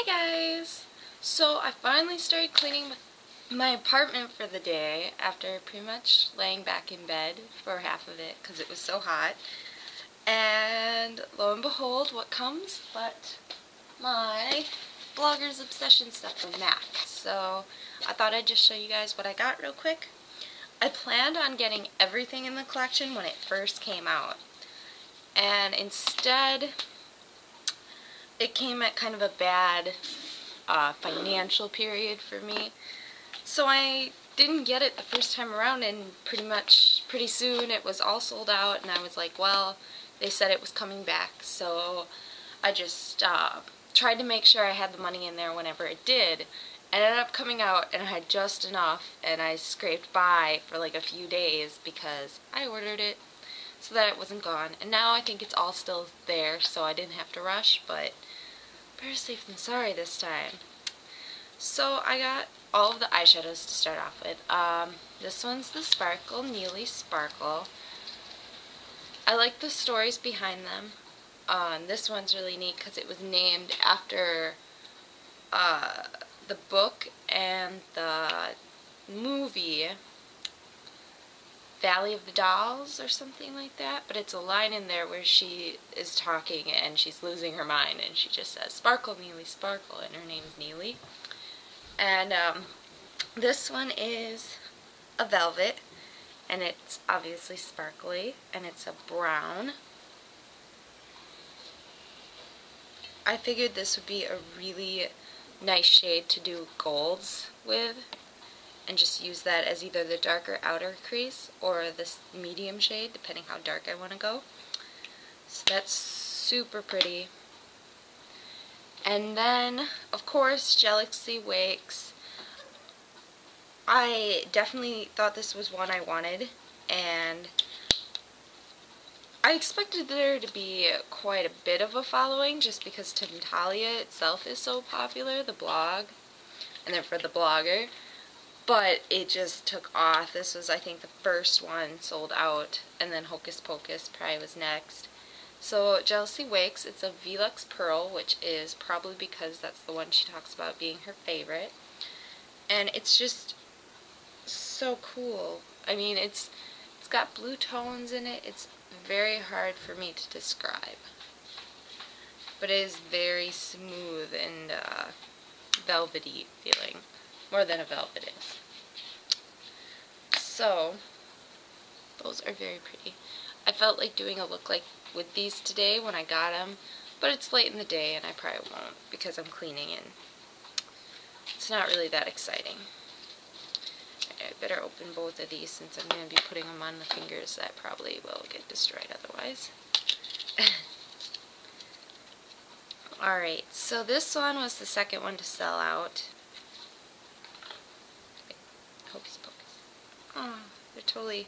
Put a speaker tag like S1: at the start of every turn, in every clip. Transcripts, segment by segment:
S1: Hi guys! So I finally started cleaning my apartment for the day after pretty much laying back in bed for half of it because it was so hot. And lo and behold, what comes but my blogger's obsession stuff from MAC. So I thought I'd just show you guys what I got real quick. I planned on getting everything in the collection when it first came out. And instead, it came at kind of a bad financial period for me. So I didn't get it the first time around, and pretty soon it was all sold out, and I was like, well, they said it was coming back, so I just tried to make sure I had the money in there whenever it did. It ended up coming out, and I had just enough, and I scraped by for like a few days because I ordered it so that it wasn't gone. And now I think it's all still there, so I didn't have to rush, but better safe than sorry this time. So I got all of the eyeshadows to start off with. This one's the Sparkle Neely Sparkle. I like the stories behind them. This one's really neat because it was named after the book and the movie Valley of the Dolls or something like that, but it's a line in there where she is talking and she's losing her mind and she just says Sparkle Neely Sparkle and her name's Neely. And this one is a velvet, and it's obviously sparkly, and it's a brown. I figured this would be a really nice shade to do golds with, and just use that as either the darker outer crease or this medium shade, depending how dark I want to go. So that's super pretty. And then, of course, Jealousy Wakes. I definitely thought this was one I wanted, and I expected there to be quite a bit of a following just because Talia itself is so popular, the blog, and then for the blogger. But it just took off. This was, I think, the first one sold out, and then Hocus Pocus probably was next. So Jealousy Wakes, it's a Velux Pearl, which is probably because that's the one she talks about being her favorite. And it's just so cool. I mean, it's got blue tones in it. It's very hard for me to describe. But it is very smooth and velvety feeling. More than a velvet is. So, those are very pretty. I felt like doing a look like with these today when I got them, but it's late in the day and I probably won't because I'm cleaning and it's not really that exciting. I better open both of these since I'm going to be putting them on the fingers that probably will get destroyed otherwise. Alright, so this one was the second one to sell out. Hocus Pocus. Oh, they're totally...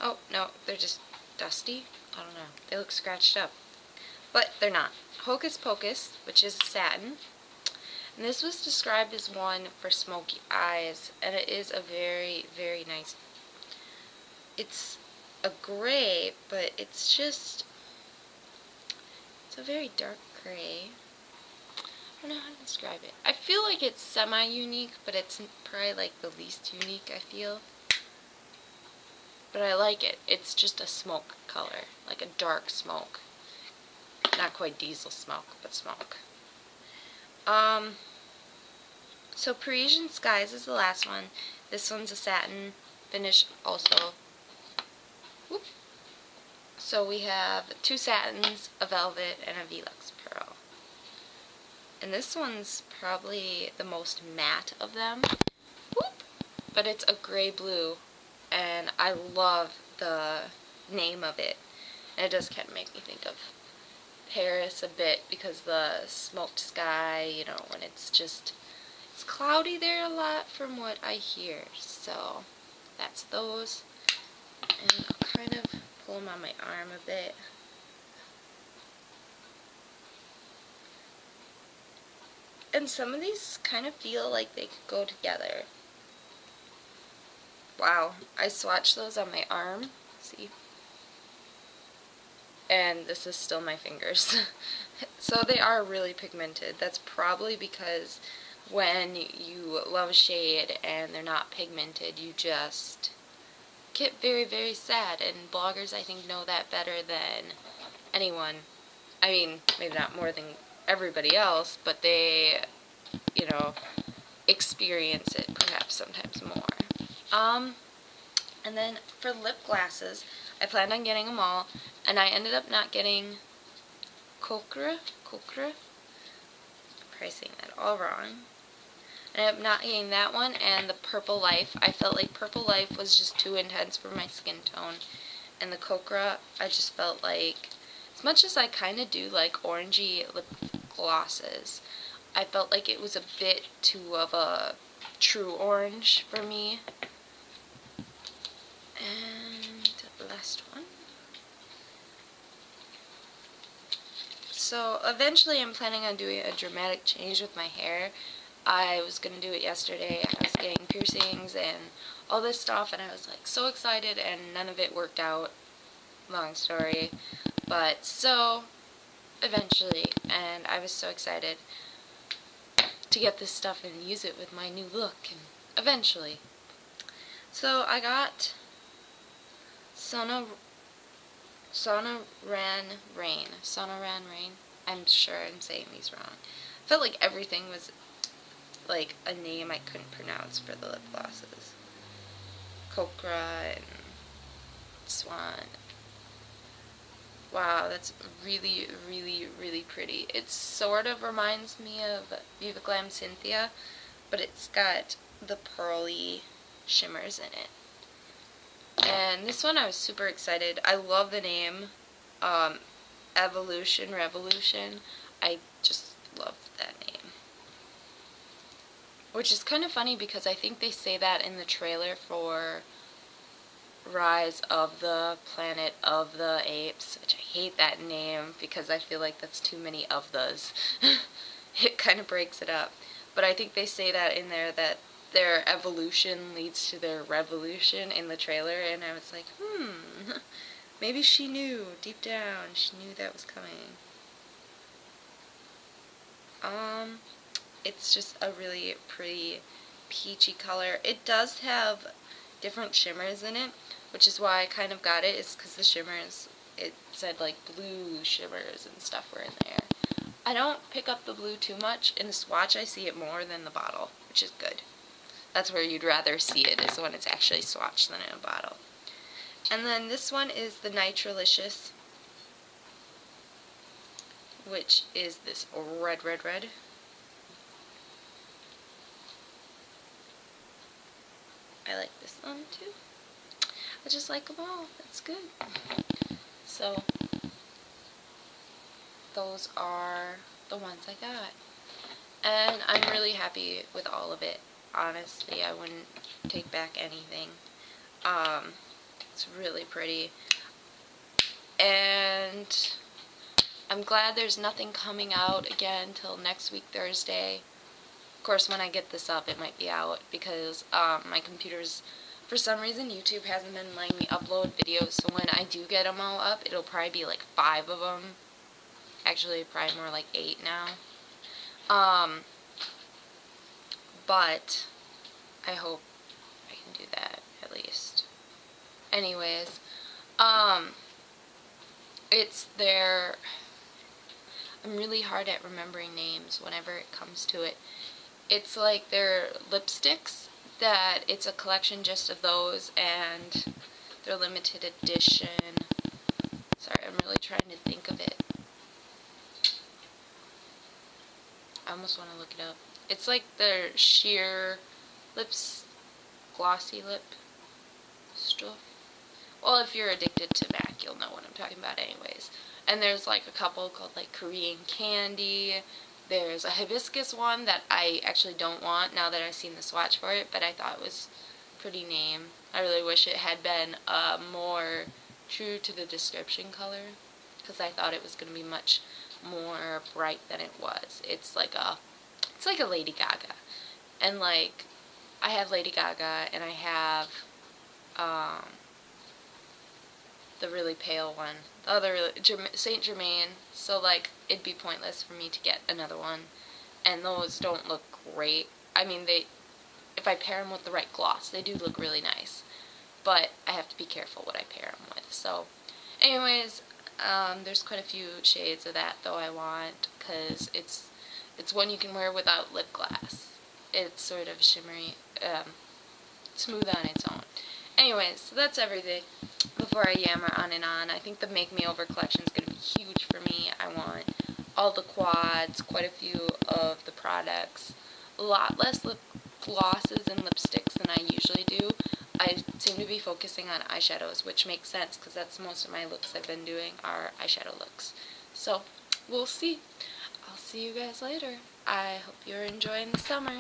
S1: Oh, no, they're just dusty. I don't know. They look scratched up. But they're not. Hocus Pocus, which is satin. And this was described as one for smoky eyes. And it is a very, very nice... It's a gray, but it's just... It's a very dark gray. I don't know how to describe it. I feel like it's semi-unique, but it's probably like the least unique, I feel. But I like it. It's just a smoke color, like a dark smoke. Not quite diesel smoke, but smoke. So Parisian Skies is the last one. This one's a satin finish also. Whoop. So we have two satins, a velvet, and a Velux Pearl. And this one's probably the most matte of them. Whoop. But it's a gray blue. And I love the name of it. And it does kind of make me think of Paris a bit because the smoked sky, you know, when it's cloudy there a lot from what I hear. So that's those. And I'll kind of pull them on my arm a bit. And some of these kind of feel like they could go together. Wow, I swatched those on my arm. See? and this is still my fingers. So they are really pigmented. That's probably because when you love a shade and they're not pigmented, you just get very, very sad, and bloggers, I think, know that better than anyone. I mean, maybe not more than everybody else, but they, you know, experience it perhaps sometimes more. And then for lip glosses, I planned on getting them all, and I ended up not getting Kokra, I'm probably saying that all wrong. I ended up not getting that one, and the Purple Life. I felt like Purple Life was just too intense for my skin tone, and the Kokra, I just felt like, as much as I kind of do like orangey lip glosses, I felt like it was a bit too of a true orange for me. And last one. So eventually I'm planning on doing a dramatic change with my hair. I was going to do it yesterday. I was getting piercings and all this stuff, and I was like so excited, and none of it worked out. Long story. But so eventually, and I was so excited to get this stuff and use it with my new look, and eventually. So I got Sonoran Rain. I'm sure I'm saying these wrong. I felt like everything was like a name I couldn't pronounce for the lip glosses. Kokra and Swan. Wow, that's really, really, really pretty. It sort of reminds me of Viva Glam Cynthia, but it's got the pearly shimmers in it. And this one I was super excited. I love the name, Evolution Revolution. I just love that name. Which is kind of funny because I think they say that in the trailer for Rise of the Planet of the Apes, which I hate that name because I feel like that's too many of those. It kind of breaks it up. But I think they say that in there, that their evolution leads to their revolution in the trailer, and I was like, maybe she knew deep down, she knew that was coming. It's just a really pretty peachy color. It does have different shimmers in it, which is why I kind of got it, is because the shimmers, it said like blue shimmers and stuff were in there. I don't pick up the blue too much. In the swatch I see it more than the bottle, which is good. That's where you'd rather see it, is when it's actually swatched than in a bottle. And then this one is the Nitralicious, which is this red. I like this one too. I just like them all. That's good. So those are the ones I got. And I'm really happy with all of it. Honestly, I wouldn't take back anything. It's really pretty. And I'm glad there's nothing coming out again till next week, Thursday. Of course, when I get this up, it might be out because my computer's, for some reason, YouTube hasn't been letting me upload videos, so when I do get them all up, it'll probably be like 5 of them. Actually, probably more like 8 now. But I hope I can do that, at least. Anyways, it's their, I'm really hard at remembering names whenever it comes to it. It's like their lipsticks, that it's a collection just of those, and they're limited edition. Sorry, I'm really trying to think of it. I almost want to look it up. It's like their sheer lips, glossy lip stuff. Well, if you're addicted to MAC, you'll know what I'm talking about anyways. And there's like a couple called like Korean Candy. There's a hibiscus one that I actually don't want now that I've seen the swatch for it, but I thought it was a pretty name. I really wish it had been more true to the description color, because I thought it was going to be much more bright than it was. It's like a Lady Gaga. And like, I have Lady Gaga and I have the really pale one. The other Saint Germain, so like it'd be pointless for me to get another one. And those don't look great. I mean, if I pair them with the right gloss, they do look really nice. But I have to be careful what I pair them with. So, anyways, there's quite a few shades of that though I want, because it's one you can wear without lip gloss. It's sort of shimmery, smooth on its own. Anyways, so that's everything. Before I yammer on and on, I think the Make Me Over collection is going to be huge for me. I want all the quads, quite a few of the products, a lot less lip glosses and lipsticks than I usually do. I seem to be focusing on eyeshadows, which makes sense because that's most of my looks I've been doing are eyeshadow looks. So, we'll see. I'll see you guys later. I hope you're enjoying the summer.